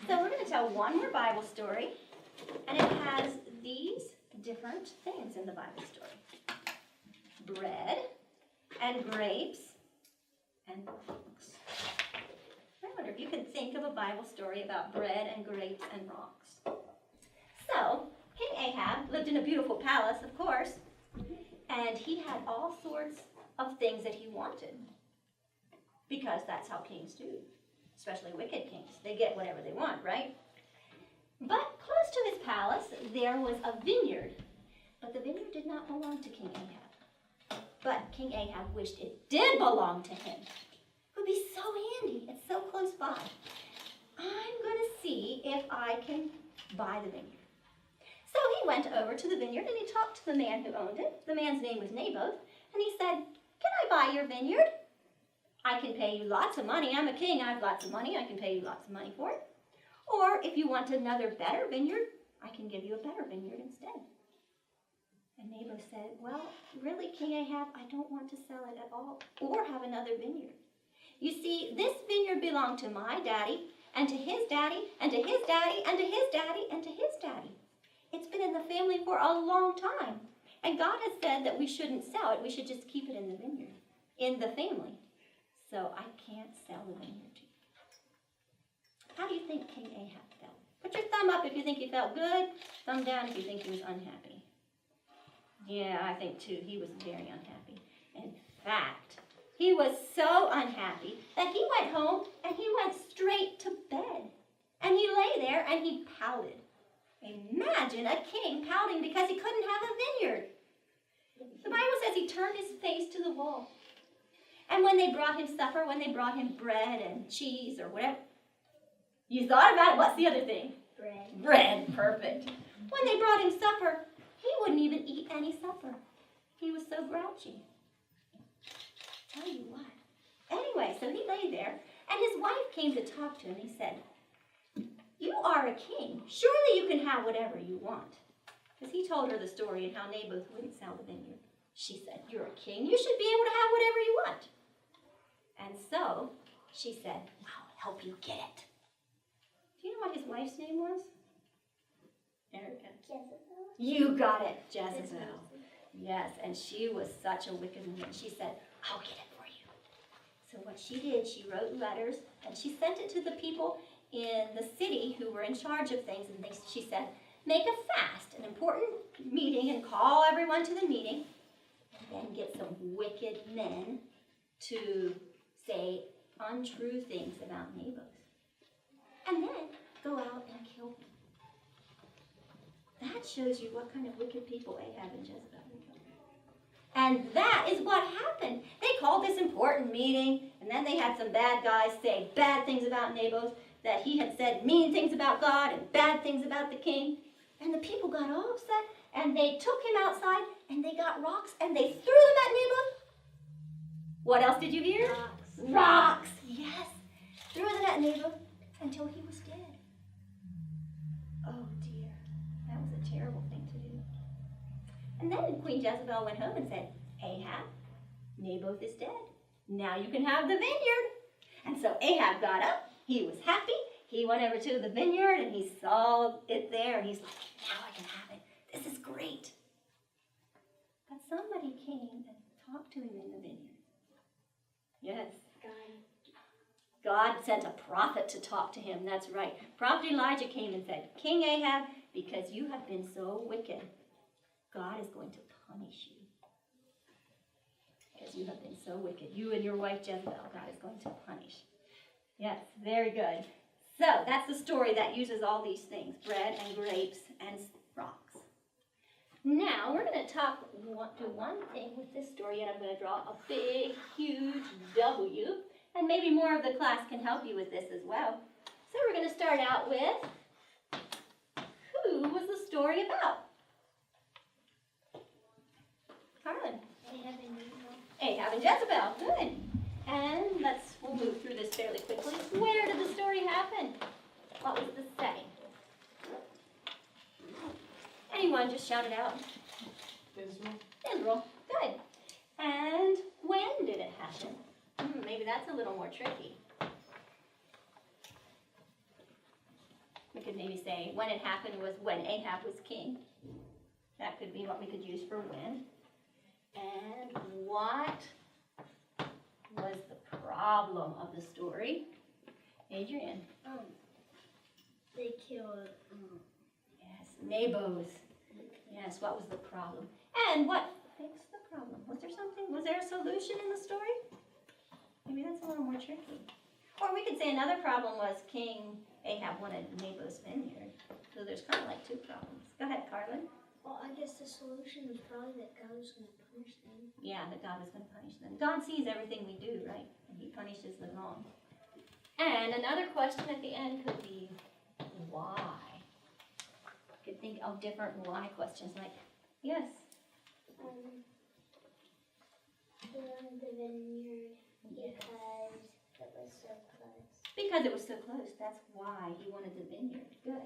So we're going to tell one more Bible story, and it has these different things in the Bible story. Bread and grapes and rocks. I wonder if you can think of a Bible story about bread and grapes and rocks. So, King Ahab lived in a beautiful palace, of course, and he had all sorts of things that he wanted, because that's how kings do, especially wicked kings. They get whatever they want, right? But close to his palace, there was a vineyard, but the vineyard did not belong to King Ahab. But King Ahab wished it did belong to him. It would be so handy. It's so close by. I'm going to see if I can buy the vineyard. So he went over to the vineyard and he talked to the man who owned it. The man's name was Naboth. And he said, "Can I buy your vineyard? I can pay you lots of money. I'm a king. I have lots of money. I can pay you lots of money for it. Or if you want another better vineyard, I can give you a better vineyard instead." And Naboth said, "Well, really, King Ahab, I don't want to sell it at all or have another vineyard. You see, this vineyard belonged to my daddy and to his daddy and to his daddy and to his daddy and to his daddy. It's been in the family for a long time. And God has said that we shouldn't sell it. We should just keep it in the vineyard, in the family. So I can't sell the vineyard to you." How do you think King Ahab felt? Put your thumb up if you think he felt good. Thumb down if you think he was unhappy. Yeah, I think too. He was very unhappy. In fact, he was so unhappy that he went home and he went straight to bed. And he lay there and he pouted. Imagine a king pouting because he couldn't have a vineyard. The Bible says he turned his face to the wall. And when they brought him supper, when they brought him bread and cheese or whatever, you thought about it, what's the other thing? Bread. Bread, perfect. When they brought him supper, he wouldn't even eat any supper. He was so grouchy. Tell you what. Anyway, so he lay there, and his wife came to talk to him. He said, "You are a king. Surely you can have whatever you want." Because he told her the story and how Naboth wouldn't sell the vineyard. She said, "You're a king. You should be able to have whatever you want." And so she said, "I'll help you get it." Do you know what his wife's name was? Erica. Jezebel. You got it, Jezebel. Yes, and she was such a wicked woman. She said, "I'll get it for you." So what she did, she wrote letters, and she sent it to the people in the city who were in charge of things. And she said, "Make a fast, an important meeting, and call everyone to the meeting, and then get some wicked men to say untrue things about Naboth. And then go out and kill him." That shows you what kind of wicked people Ahab and Jezebel were. And that is what happened. They called this important meeting, and then they had some bad guys say bad things about Naboth, that he had said mean things about God and bad things about the king. And the people got all upset, and they took him outside, and they got rocks, and they threw them at Naboth. What else did you hear? Rocks. Rocks, yes. Threw them at Naboth until he was dead. Oh dear, that was a terrible thing to do. And then Queen Jezebel went home and said, "Ahab, Naboth is dead. Now you can have the vineyard." And so Ahab got up. He was happy. He went over to the vineyard and he saw it there. And he's like, "Now I can have it. This is great." But somebody came and talked to him in the vineyard. Yes. God sent a prophet to talk to him. That's right. Prophet Elijah came and said, "King Ahab, because you have been so wicked, God is going to punish you. Because you have been so wicked. You and your wife Jezebel, God is going to punish." Yes, very good. So that's the story that uses all these things, bread and grapes and rocks. Now we're going to do one thing with this story, and I'm going to draw a big, huge W. And maybe more of the class can help you with this as well. So we're going to start out with, who was the story about? Carlin. Ahab and Jezebel. Good. And we'll move through this fairly quickly. Where did the story happen? What was the setting? Anyone just shout it out. Israel. Good. And when did it happen? Maybe that's a little more tricky. say when it happened was when Ahab was king. That could be what we could use for when. And what was the problem of the story? Adrian. They killed. Yes, Naboth. Yes, what was the problem? And what fixed the problem? Was there something? Was there a solution in the story? Maybe that's a little more tricky. Or we could say another problem was King Ahab wanted Naboth's vineyard. So there's kind of like two problems. Go ahead, Carlin. Well, I guess the solution was probably that God was going to punish them. Yeah, that God was going to punish them. God sees everything we do, right? And he punishes the wrong. And another question at the end could be, why? You could think of different why questions like, yes? They wanted the vineyard because it was so close. Because it was so close. That's why he wanted the vineyard. Good.